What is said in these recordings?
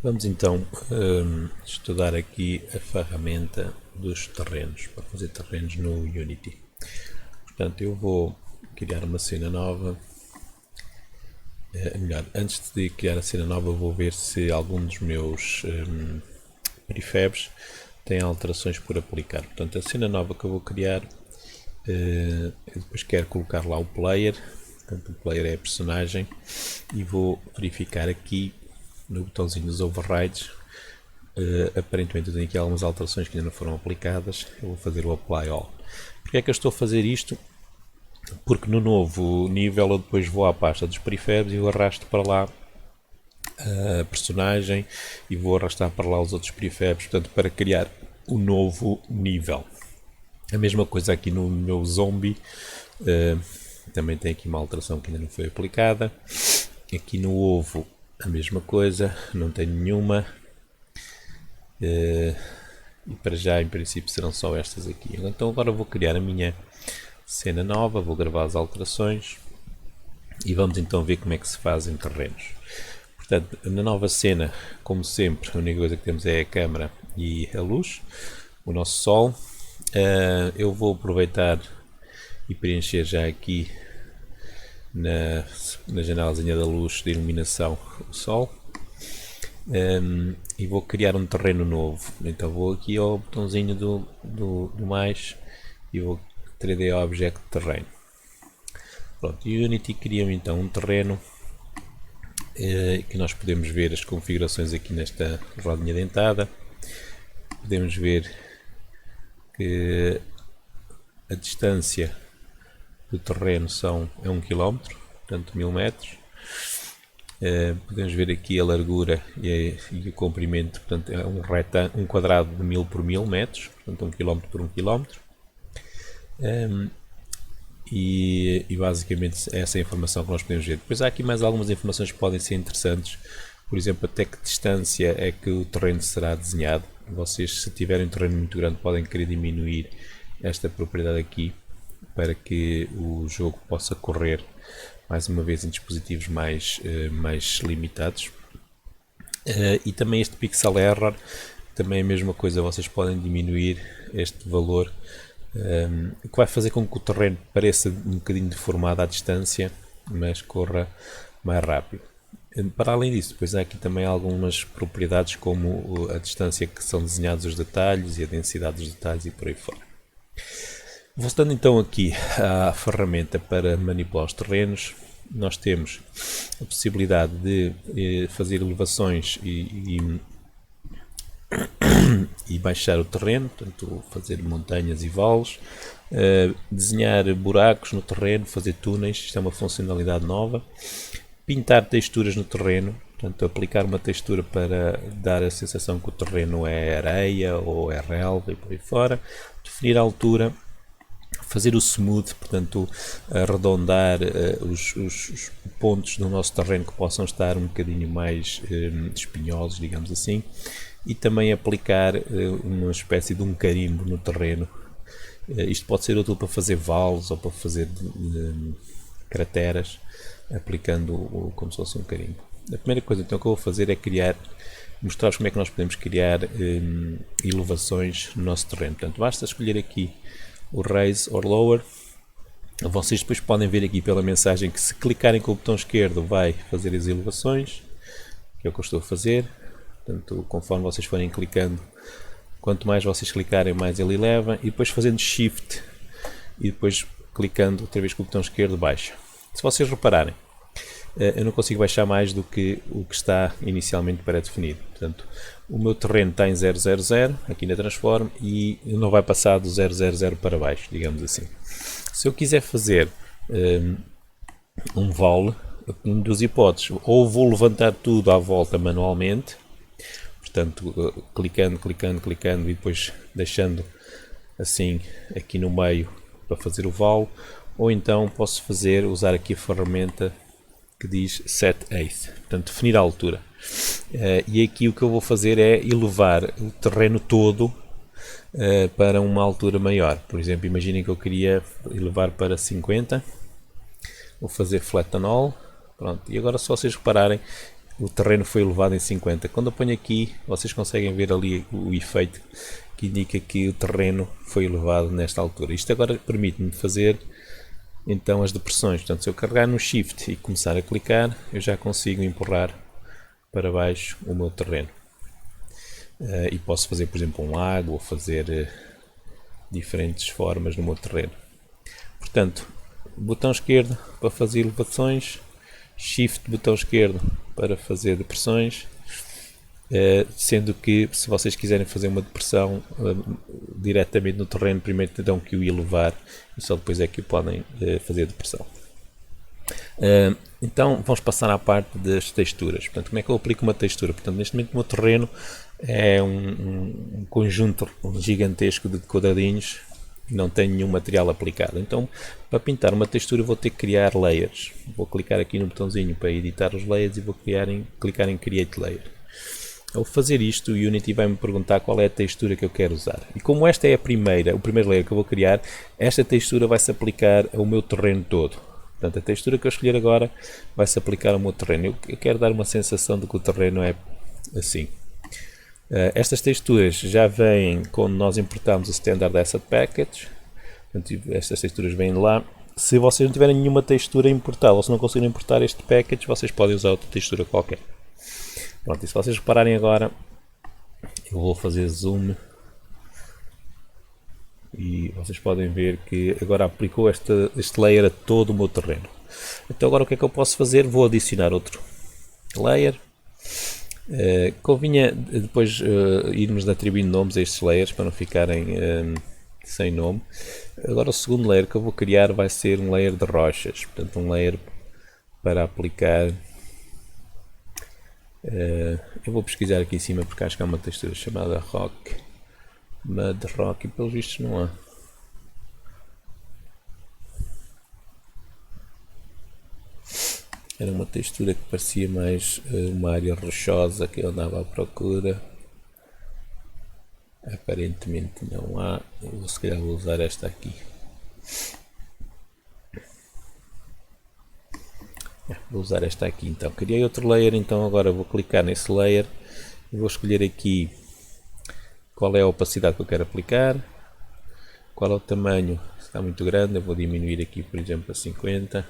Vamos então estudar aqui a ferramenta dos terrenos, para fazer terrenos no Unity. Portanto, eu vou criar uma cena nova. Melhor, antes de criar a cena nova, vou ver se algum dos meus prefabs tem alterações por aplicar. Portanto, a cena nova que eu vou criar, eu depois quero colocar lá o player. Portanto, o player é a personagem e vou verificar aqui no botãozinho dos overrides. Aparentemente eu tenho aqui algumas alterações que ainda não foram aplicadas. Eu vou fazer o apply all. Porque é que eu estou a fazer isto? Porque no novo nível eu depois vou à pasta dos prefabs e eu arrasto para lá a personagem e vou arrastar para lá os outros prefabs, portanto, para criar o novo nível. A mesma coisa aqui no meu zombie, também tem aqui uma alteração que ainda não foi aplicada. Aqui no ovo a mesma coisa, não tem nenhuma. E para já em princípio serão só estas aqui. Então agora vou criar a minha cena nova, vou gravar as alterações e vamos então ver como é que se fazem terrenos. Portanto, na nova cena, como sempre, a única coisa que temos é a câmera e a luz, o nosso sol. Eu vou aproveitar e preencher já aqui na janelazinha da luz de iluminação o sol. E vou criar um terreno novo. Então vou aqui ao botãozinho do mais e vou 3D Object Terreno. Pronto, e o Unity cria-me então um terreno que nós podemos ver as configurações aqui nesta rodinha dentada. Podemos ver que a distância do terreno é 1 km, portanto 1000 metros. Podemos ver aqui a largura e o comprimento, portanto é um quadrado de 1000 por 1000 metros, portanto 1 km por 1 km. E basicamente essa é a informação que nós podemos ver. Depois há aqui mais algumas informações que podem ser interessantes, por exemplo, até que distância é que o terreno será desenhado. Vocês, se tiverem um terreno muito grande, podem querer diminuir esta propriedade aqui para que o jogo possa correr mais uma vez em dispositivos mais limitados. E também este pixel error, também é a mesma coisa, vocês podem diminuir este valor, que vai fazer com que o terreno pareça um bocadinho deformado à distância, mas corra mais rápido. Para além disso, depois há aqui também algumas propriedades como a distância que são desenhados os detalhes e a densidade dos detalhes e por aí fora. Voltando então aqui à ferramenta para manipular os terrenos, nós temos a possibilidade de fazer elevações e baixar o terreno, portanto fazer montanhas e vales, desenhar buracos no terreno, fazer túneis, isto é uma funcionalidade nova, pintar texturas no terreno, portanto aplicar uma textura para dar a sensação que o terreno é areia ou é relva e por aí fora, definir a altura, fazer o smooth, portanto arredondar os pontos do nosso terreno que possam estar um bocadinho mais espinhosos, digamos assim, e também aplicar uma espécie de um carimbo no terreno. Isto pode ser útil para fazer vales ou para fazer crateras, aplicando como se fosse um carimbo. A primeira coisa então que eu vou fazer é mostrar-vos como é que nós podemos criar elevações no nosso terreno. Portanto, basta escolher aqui o Raise or Lower. Vocês depois podem ver aqui pela mensagem que se clicarem com o botão esquerdo vai fazer as elevações, que é o que eu estou a fazer. Portanto, conforme vocês forem clicando, quanto mais vocês clicarem, mais ele eleva, e depois fazendo Shift e depois clicando outra vez com o botão esquerdo baixa. Se vocês repararem, eu não consigo baixar mais do que o que está inicialmente pré-definido. Portanto, o meu terreno está em 000 aqui na Transform e não vai passar do 000 para baixo, digamos assim. Se eu quiser fazer um vale, duas hipóteses: ou vou levantar tudo à volta manualmente, portanto clicando e depois deixando assim aqui no meio para fazer o vale, ou então posso usar aqui a ferramenta que diz Set Height, portanto definir a altura. E aqui o que eu vou fazer é elevar o terreno todo para uma altura maior. Por exemplo, imaginem que eu queria elevar para 50, vou fazer Flatten All, pronto. E agora, se vocês repararem, o terreno foi elevado em 50. Quando eu ponho aqui, vocês conseguem ver ali o efeito que indica que o terreno foi elevado nesta altura. Isto agora permite-me fazer então as depressões. Portanto, se eu carregar no Shift e começar a clicar, eu já consigo empurrar para baixo o meu terreno. E posso fazer, por exemplo, um lago ou fazer diferentes formas no meu terreno. Portanto, botão esquerdo para fazer elevações, Shift botão esquerdo para fazer depressões, sendo que se vocês quiserem fazer uma depressão diretamente no terreno, primeiro terão que o elevar e só depois é que o podem fazer a depressão. Então vamos passar à parte das texturas. Portanto, como é que eu aplico uma textura? Portanto, neste momento o meu terreno é um conjunto gigantesco de quadradinhos e não tenho nenhum material aplicado. Então, para pintar uma textura vou ter que criar layers. Vou clicar aqui no botãozinho para editar os layers e vou clicar em Create Layer. Ao fazer isto, o Unity vai me perguntar qual é a textura que eu quero usar. E como esta é o primeiro layer que eu vou criar, esta textura vai se aplicar ao meu terreno todo. Portanto, a textura que eu escolher agora vai se aplicar ao meu terreno. Eu quero dar uma sensação de que o terreno é assim. Estas texturas já vêm quando nós importamos o Standard Asset Package. Portanto, estas texturas vêm lá. Se vocês não tiverem nenhuma textura importada, ou se não conseguirem importar este package, vocês podem usar outra textura qualquer. Pronto, e se vocês repararem agora, eu vou fazer zoom e vocês podem ver que agora aplicou este layer a todo o meu terreno. Então agora o que é que eu posso fazer? Vou adicionar outro layer. Convinha depois irmos atribuindo nomes a estes layers para não ficarem sem nome. Agora o segundo layer que eu vou criar vai ser um layer de rochas, portanto um layer para aplicar. Eu vou pesquisar aqui em cima porque acho que há uma textura chamada Rock, Mud Rock, e pelos vistos não há. Era uma textura que parecia mais uma área rochosa que eu andava à procura. Aparentemente não há. Eu se calhar vou usar esta aqui. Vou usar esta aqui então. Criei outro layer, então agora vou clicar nesse layer e vou escolher aqui qual é a opacidade que eu quero aplicar, qual é o tamanho. Se está muito grande eu vou diminuir aqui, por exemplo, a 50.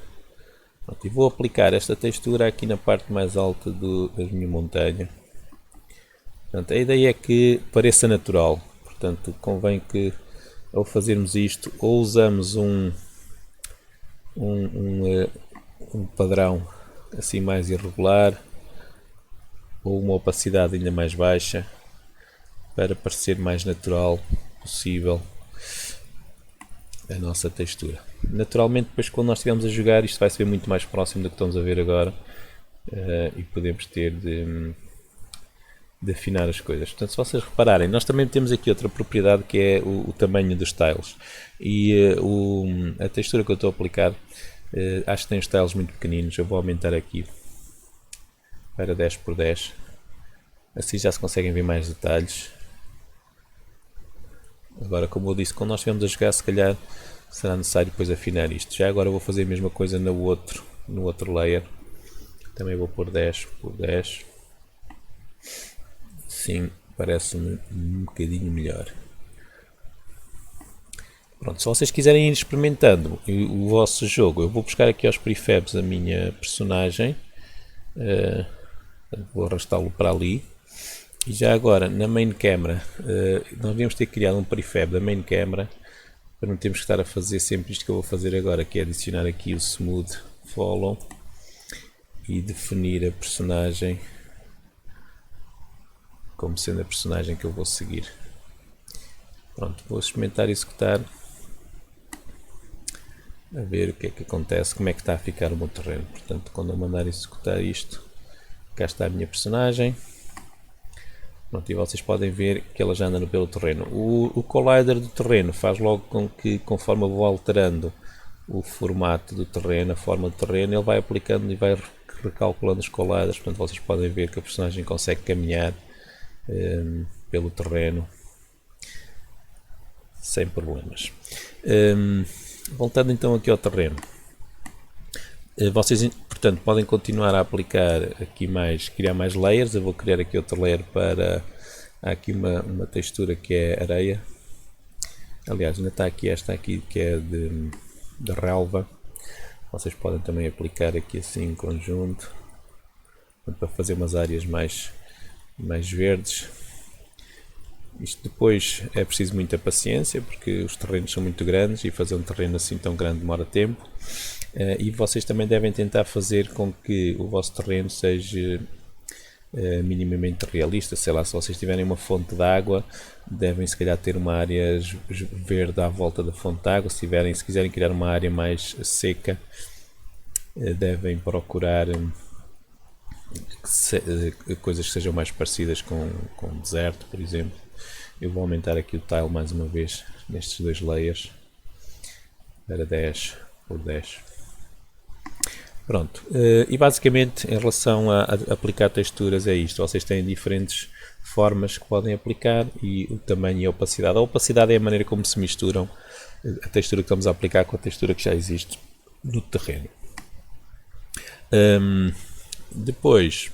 Pronto, e vou aplicar esta textura aqui na parte mais alta da minha montanha. Portanto, a ideia é que pareça natural. Portanto, convém que ao fazermos isto ou usamos um padrão assim mais irregular ou uma opacidade ainda mais baixa para parecer mais natural possível a nossa textura. Naturalmente, depois quando nós estivermos a jogar, isto vai ser muito mais próximo do que estamos a ver agora e podemos ter de afinar as coisas. Portanto, se vocês repararem, nós também temos aqui outra propriedade que é o tamanho dos tiles e a textura que eu estou a aplicar. Acho que tem os tiles muito pequeninos. Eu vou aumentar aqui para 10 por 10, assim já se conseguem ver mais detalhes. Agora, como eu disse, quando nós estivermos a jogar, se calhar será necessário depois afinar isto. Já agora vou fazer a mesma coisa no outro layer. Também vou pôr 10 por 10. Sim, parece-me um bocadinho melhor. Pronto, se vocês quiserem ir experimentando o vosso jogo, eu vou buscar aqui aos prefabs a minha personagem, vou arrastá-lo para ali, e já agora na main camera, nós devíamos ter criado um prefab da main camera, para não termos que estar a fazer sempre isto que eu vou fazer agora, que é adicionar aqui o Smooth Follow e definir a personagem como sendo a personagem que eu vou seguir. Pronto, vou experimentar executar. A ver o que é que acontece, como é que está a ficar o meu terreno. Portanto, quando eu mandar executar isto, cá está a minha personagem. Pronto, e vocês podem ver que ela já anda pelo terreno. O collider do terreno faz logo com que, conforme eu vou alterando o formato do terreno, a forma do terreno, ele vai aplicando e vai recalculando os colliders. Portanto, vocês podem ver que a personagem consegue caminhar pelo terreno sem problemas. Voltando então aqui ao terreno, vocês Portanto, podem continuar a aplicar aqui mais, criar mais layers. Eu vou criar aqui outro layer para... Há aqui uma textura que é areia. Aliás, ainda está aqui esta aqui que é de relva. Vocês podem também aplicar aqui assim em conjunto para fazer umas áreas mais verdes. Isto depois é preciso muita paciência porque os terrenos são muito grandes e fazer um terreno assim tão grande demora tempo. E vocês também devem tentar fazer com que o vosso terreno seja minimamente realista. Sei lá, se vocês tiverem uma fonte de água, devem se calhar ter uma área verde à volta da fonte de água. Se quiserem criar uma área mais seca, devem procurar coisas que sejam mais parecidas com o deserto, por exemplo. Eu vou aumentar aqui o tile mais uma vez nestes dois layers para 10 por 10. Pronto, e basicamente em relação a aplicar texturas é isto. Vocês têm diferentes formas que podem aplicar e o tamanho e a opacidade. A opacidade é a maneira como se misturam a textura que estamos a aplicar com a textura que já existe no terreno. Depois,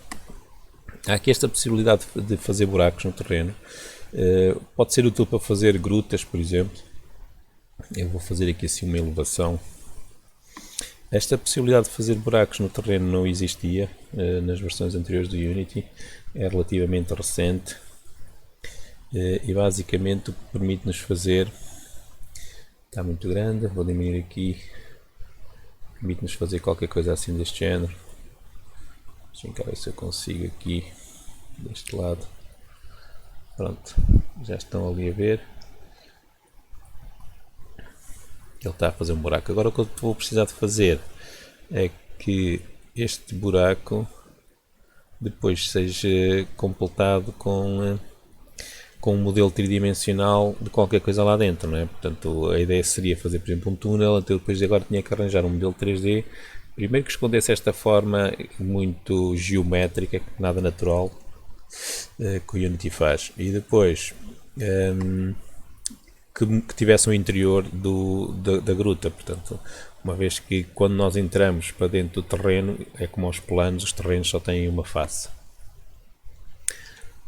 há aqui esta possibilidade de fazer buracos no terreno. Pode ser útil para fazer grutas, por exemplo. Eu vou fazer aqui assim uma elevação. Esta possibilidade de fazer buracos no terreno não existia nas versões anteriores do Unity. É relativamente recente. E basicamente o que permite-nos fazer... Está muito grande, vou diminuir aqui. Permite-nos fazer qualquer coisa assim deste género. Deixa eu ver se eu consigo aqui deste lado. Pronto, já estão ali a ver. Ele está a fazer um buraco. Agora o que eu vou precisar de fazer é que este buraco depois seja completado com um modelo tridimensional de qualquer coisa lá dentro, não é? Portanto, a ideia seria fazer, por exemplo, um túnel, até depois agora tinha que arranjar um modelo 3D, primeiro que escondesse esta forma muito geométrica, nada natural, que o Unity faz, e depois que tivesse um interior da gruta. Portanto, uma vez que quando nós entramos para dentro do terreno, é como aos planos, os terrenos só têm uma face.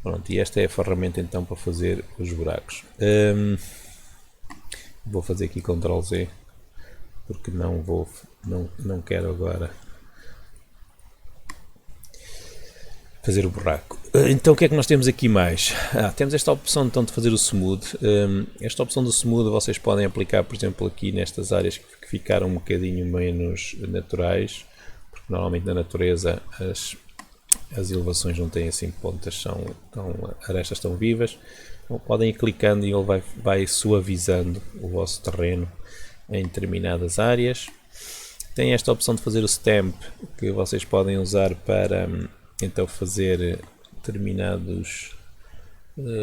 Pronto, e esta é a ferramenta então para fazer os buracos. Vou fazer aqui Ctrl Z porque não quero agora fazer o buraco. Então o que é que nós temos aqui mais? Temos esta opção então de fazer o smooth. Esta opção do smooth vocês podem aplicar, por exemplo, aqui nestas áreas que ficaram um bocadinho menos naturais, porque normalmente na natureza as elevações não têm assim pontas, arestas tão vivas. Então, podem ir clicando e ele vai suavizando o vosso terreno em determinadas áreas. Tem esta opção de fazer o stamp, que vocês podem usar para então fazer determinadas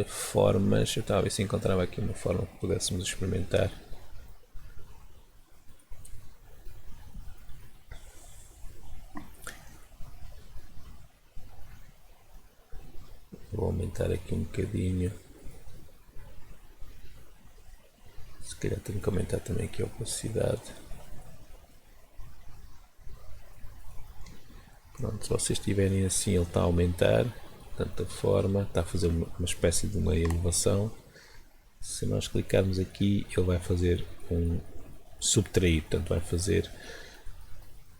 formas. Eu estava a ver se encontrava aqui uma forma que pudéssemos experimentar. Vou aumentar aqui um bocadinho. Se calhar tenho que aumentar também aqui a opacidade. Pronto, se vocês estiverem assim, ele está a aumentar. Portanto, a forma está a fazer uma espécie de uma elevação. Se nós clicarmos aqui, ele vai fazer um subtrair, portanto vai fazer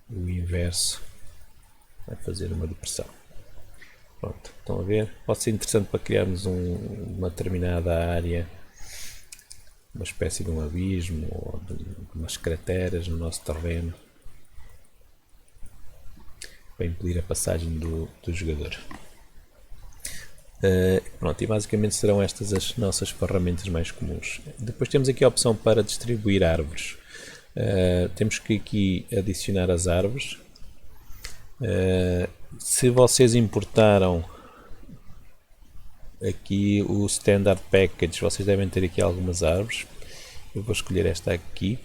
o inverso, vai fazer uma depressão. Pronto, estão a ver? Pode ser interessante para criarmos uma determinada área, uma espécie de um abismo ou de umas crateras no nosso terreno, para impedir a passagem do jogador. Pronto, e basicamente serão estas as nossas ferramentas mais comuns. Depois temos aqui a opção para distribuir árvores. Temos que aqui adicionar as árvores. Se vocês importaram aqui o Standard Package, vocês devem ter aqui algumas árvores. Eu vou escolher esta aqui.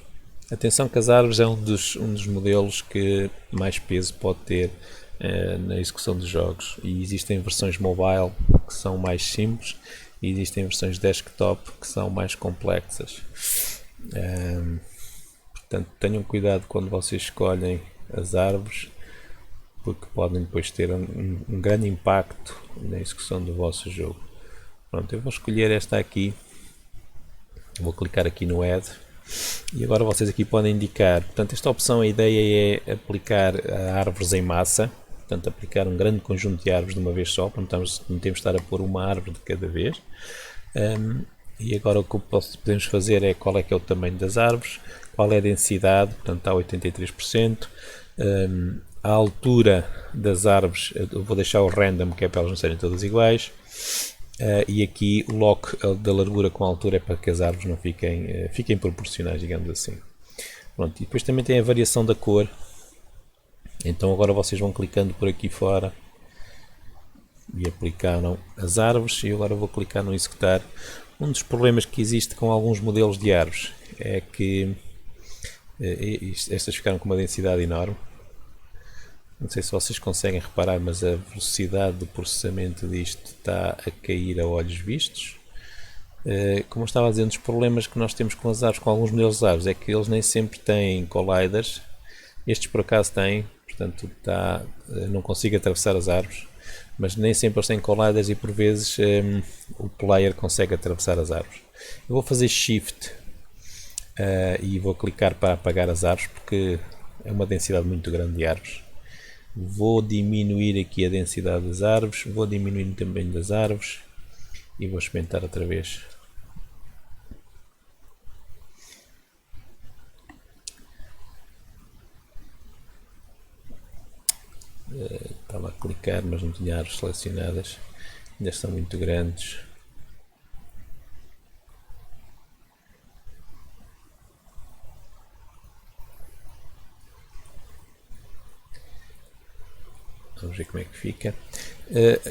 Atenção que as árvores é um dos modelos que mais peso pode ter na execução dos jogos, e existem versões mobile que são mais simples e existem versões desktop que são mais complexas. Portanto, tenham cuidado quando vocês escolhem as árvores, porque podem depois ter um grande impacto na execução do vosso jogo. Pronto, eu vou escolher esta aqui, vou clicar aqui no Add e agora vocês aqui podem indicar, portanto esta opção, a ideia é aplicar árvores em massa, portanto aplicar um grande conjunto de árvores de uma vez só, não temos de estar a pôr uma árvore de cada vez. E agora o que podemos fazer é qual é que é o tamanho das árvores, qual é a densidade, portanto está a 83%, a altura das árvores, eu vou deixar o random, que é para elas não serem todas iguais, e aqui o lock da largura com a altura é para que as árvores não fiquem proporcionais, digamos assim. Pronto, e depois também tem a variação da cor, então agora vocês vão clicando por aqui fora e aplicaram as árvores e agora vou clicar no executar. Um dos problemas que existe com alguns modelos de árvores é que estas ficaram com uma densidade enorme. Não sei se vocês conseguem reparar, mas a velocidade de processamento disto está a cair a olhos vistos. Como eu estava a dizer, um dos problemas que nós temos com as árvores, com alguns modelos de árvores, é que eles nem sempre têm colliders. Estes por acaso têm, portanto não consigo atravessar as árvores, mas nem sempre eles têm colliders e por vezes o player consegue atravessar as árvores. Eu vou fazer Shift e vou clicar para apagar as árvores porque é uma densidade muito grande de árvores. Vou diminuir aqui a densidade das árvores, vou diminuir o tamanho das árvores e vou experimentar outra vez. Estava a clicar, mas não tinha árvores selecionadas, ainda estão muito grandes. Vamos ver como é que fica.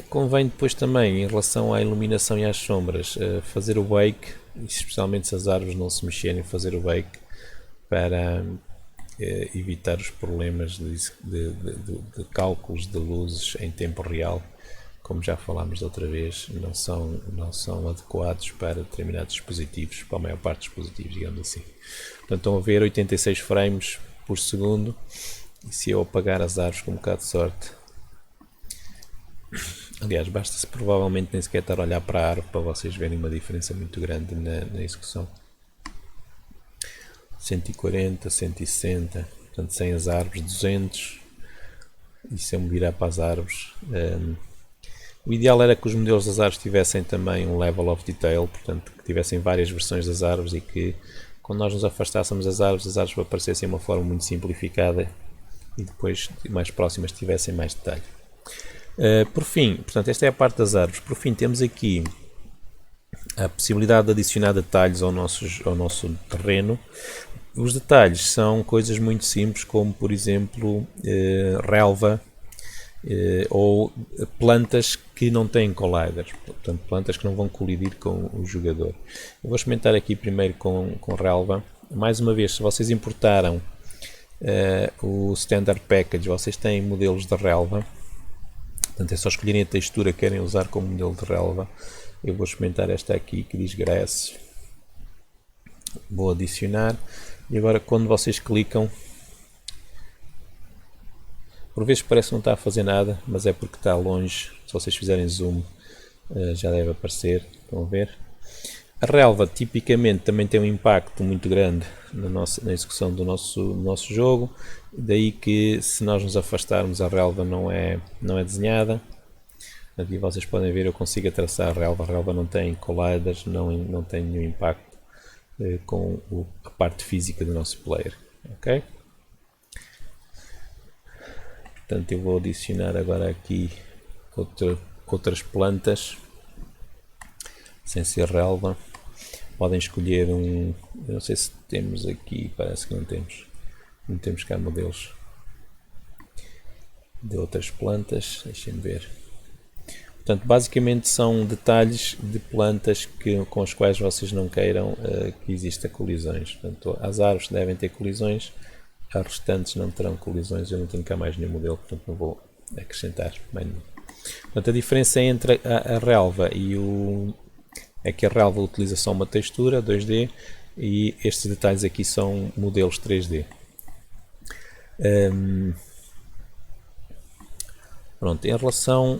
Convém depois também, em relação à iluminação e às sombras, fazer o bake, especialmente se as árvores não se mexerem, fazer o bake para evitar os problemas de cálculos de luzes em tempo real, como já falámos da outra vez, não são adequados para determinados dispositivos, para a maior parte dos dispositivos, digamos assim. Portanto, estão a ver 86 frames por segundo, e se eu apagar as árvores com um bocado de sorte, aliás, basta-se provavelmente nem sequer estar a olhar para a árvore para vocês verem uma diferença muito grande na execução. 140, 160, portanto sem as árvores, 200, e se eu me virar para as árvores, o ideal era que os modelos das árvores tivessem também um level of detail, portanto que tivessem várias versões das árvores e que quando nós nos afastássemos das árvores, as árvores aparecessem de uma forma muito simplificada e depois mais próximas tivessem mais detalhe. Por fim, portanto esta é a parte das árvores, por fim temos aqui a possibilidade de adicionar detalhes ao nosso terreno. Os detalhes são coisas muito simples, como por exemplo relva ou plantas que não têm colliders, portanto plantas que não vão colidir com o jogador. Eu vou experimentar aqui primeiro com relva. Mais uma vez, se vocês importaram o Standard Package, vocês têm modelos de relva, portanto é só escolherem a textura que querem usar como modelo de relva. Eu vou experimentar esta aqui que diz Grass, vou adicionar e agora quando vocês clicam, por vezes parece que não está a fazer nada, mas é porque está longe. Se vocês fizerem zoom já deve aparecer, estão a ver? A relva tipicamente também tem um impacto muito grande na execução do nosso jogo, daí que se nós nos afastarmos a relva não é desenhada. Aqui vocês podem ver, eu consigo traçar a relva não tem colliders, não tem nenhum impacto com a parte física do nosso player. Ok? Portanto, eu vou adicionar agora aqui outras plantas, sem ser relva. Podem escolher eu não sei se temos aqui, parece que não temos cá modelos de outras plantas, deixem-me ver. Portanto, basicamente são detalhes de plantas com as quais vocês não queiram que exista colisões. Portanto, as árvores devem ter colisões, as restantes não terão colisões. Eu não tenho cá mais nenhum modelo, portanto não vou acrescentar mais nenhum. Portanto, a diferença entre a relva é que a relva utiliza só uma textura 2D e estes detalhes aqui são modelos 3D. Pronto, em relação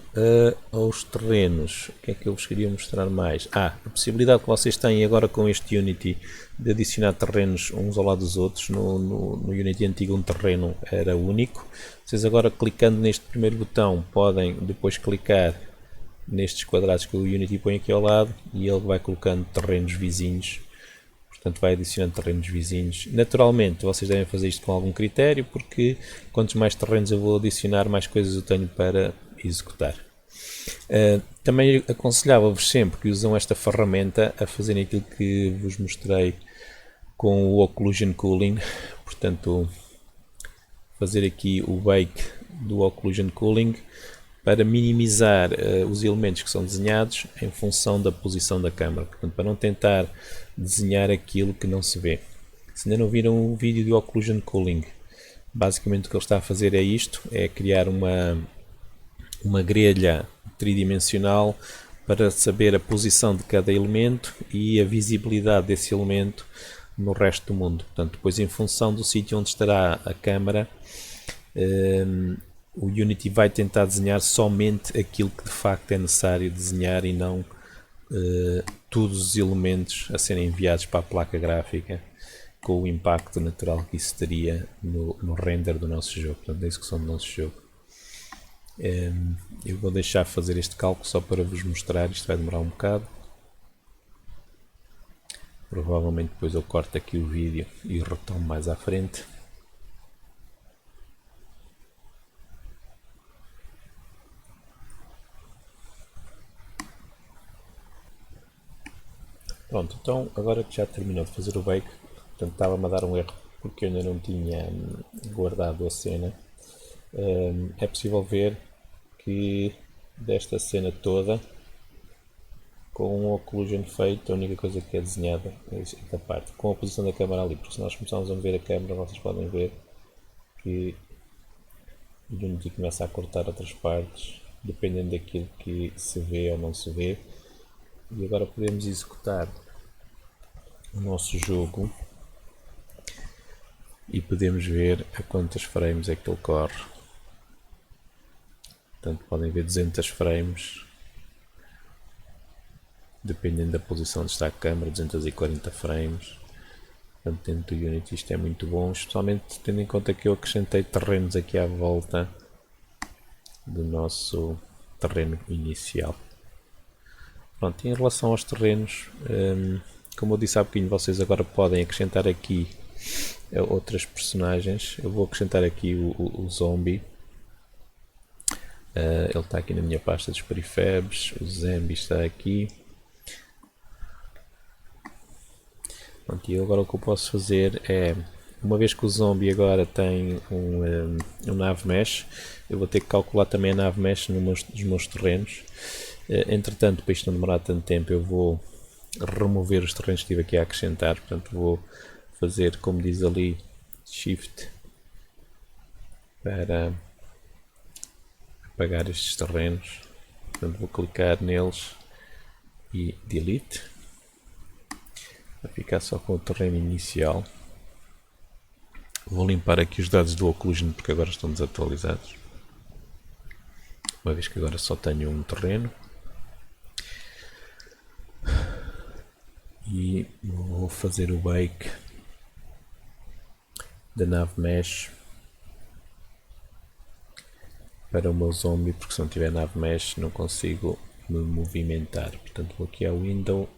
aos terrenos, o que é que eu vos queria mostrar mais? A possibilidade que vocês têm agora com este Unity de adicionar terrenos uns ao lado dos outros. No Unity antigo um terreno era único. Vocês agora, clicando neste primeiro botão, podem depois clicar nestes quadrados que o Unity põe aqui ao lado e ele vai colocando terrenos vizinhos. Portanto, vai adicionando terrenos vizinhos. Naturalmente, vocês devem fazer isto com algum critério, porque quantos mais terrenos eu vou adicionar, mais coisas eu tenho para executar. Também aconselhava-vos sempre que usam esta ferramenta a fazerem aquilo que vos mostrei com o Occlusion Cooling. Portanto, fazer aqui o bake do Occlusion Cooling para minimizar os elementos que são desenhados em função da posição da câmera. Portanto, para não tentar desenhar aquilo que não se vê. Se ainda não viram o vídeo do Occlusion Cooling, basicamente o que ele está a fazer é isto, é criar uma grelha tridimensional para saber a posição de cada elemento e a visibilidade desse elemento no resto do mundo. Portanto, depois em função do sítio onde estará a câmera, o Unity vai tentar desenhar somente aquilo que de facto é necessário desenhar e não todos os elementos a serem enviados para a placa gráfica com o impacto natural que isso teria no render do nosso jogo, portanto, da execução do nosso jogo. Eu vou deixar fazer este cálculo só para vos mostrar, isto vai demorar um bocado. Provavelmente depois eu corto aqui o vídeo e retomo mais à frente. Pronto, então agora que já terminou de fazer o bake, portanto estava-me a dar um erro porque eu ainda não tinha guardado a cena. É possível ver que desta cena toda, com o occlusion feito, a única coisa que é desenhada é esta parte, com a posição da câmera ali, porque se nós começarmos a ver a câmera, vocês podem ver que o Unity começa a cortar outras partes, dependendo daquilo que se vê ou não se vê. E agora podemos executar o nosso jogo e podemos ver a quantos frames é que ele corre. Portanto, podem ver 200 frames, dependendo da posição onde está a câmera, 240 frames. Portanto, dentro do Unity isto é muito bom, especialmente tendo em conta que eu acrescentei terrenos aqui à volta do nosso terreno inicial. Pronto, em relação aos terrenos, como eu disse há bocadinho, vocês agora podem acrescentar aqui outras personagens. Eu vou acrescentar aqui o zombie. Ele está aqui na minha pasta dos prefabs. O Zambi está aqui. Pronto, e agora o que eu posso fazer é, uma vez que o zombie agora tem um nave mesh, eu vou ter que calcular também a nave mesh nos meus terrenos. Entretanto, para isto não demorar tanto tempo, eu vou remover os terrenos que estive aqui a acrescentar. Portanto, vou fazer, como diz ali, Shift para apagar estes terrenos. Portanto, vou clicar neles e Delete, para ficar só com o terreno inicial. Vou limpar aqui os dados do Occlusion, porque agora estão desatualizados, uma vez que agora só tenho um terreno. E vou fazer o bake da nave mesh para o meu zombie, porque se não tiver nave mesh não consigo me movimentar. Portanto, vou aqui ao Window,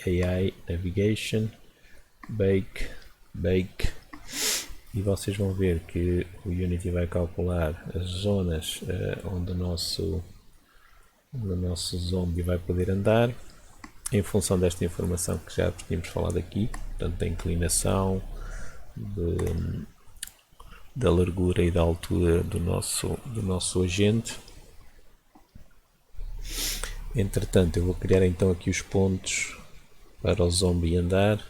AI, Navigation, Bake, Bake, e vocês vão ver que o Unity vai calcular as zonas onde o nosso zombie vai poder andar, em função desta informação que já tínhamos falado aqui, portanto da inclinação, da largura e da altura do nosso agente. Entretanto, eu vou criar então aqui os pontos para o zombie andar.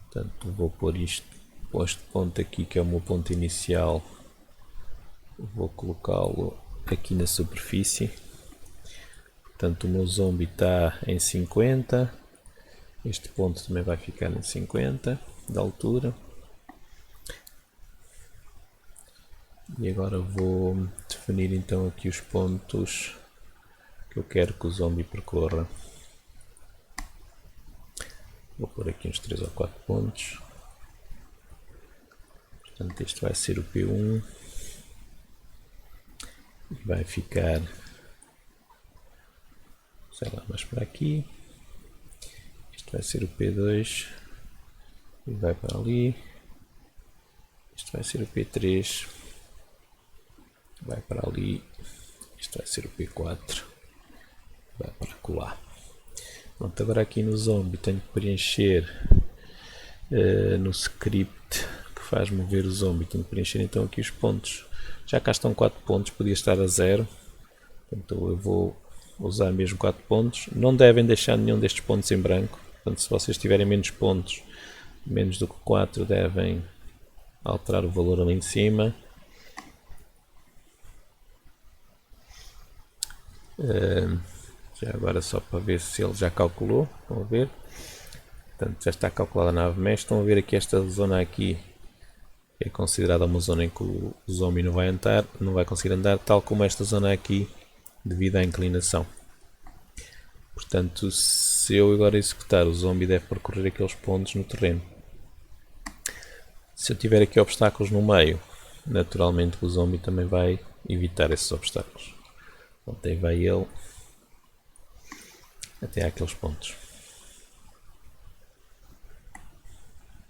Portanto, vou pôr este ponto aqui, que é o meu ponto inicial, vou colocá-lo aqui na superfície. Portanto, o meu zombie está em 50, este ponto também vai ficar em 50 de altura. E agora vou definir então aqui os pontos que eu quero que o zombie percorra. Vou pôr aqui uns 3 ou 4 pontos. Portanto, este vai ser o P1 e vai ficar, sei lá, mais para aqui. Este vai ser o P2 e vai para ali. Este vai ser o P3, vai para ali. Este vai ser o P4, vai para colar. Pronto, agora aqui no zombie tenho que preencher no script que faz mover o zombie, tenho que preencher então aqui os pontos. Já cá estão 4 pontos, podia estar a 0, então eu vou usar mesmo 4 pontos. Não devem deixar nenhum destes pontos em branco, portanto se vocês tiverem menos pontos, menos do que 4, devem alterar o valor ali em cima. Já agora só para ver se ele já calculou, estão a ver? Portanto, já está calculada a nave mesh. Estão a ver aqui esta zona aqui é considerada uma zona em que o zombie não vai conseguir andar, tal como esta zona aqui, devido à inclinação. Portanto, se eu agora executar, o zombie deve percorrer aqueles pontos no terreno. Se eu tiver aqui obstáculos no meio, naturalmente o zombie também vai evitar esses obstáculos. Então, aí vai ele até àqueles pontos.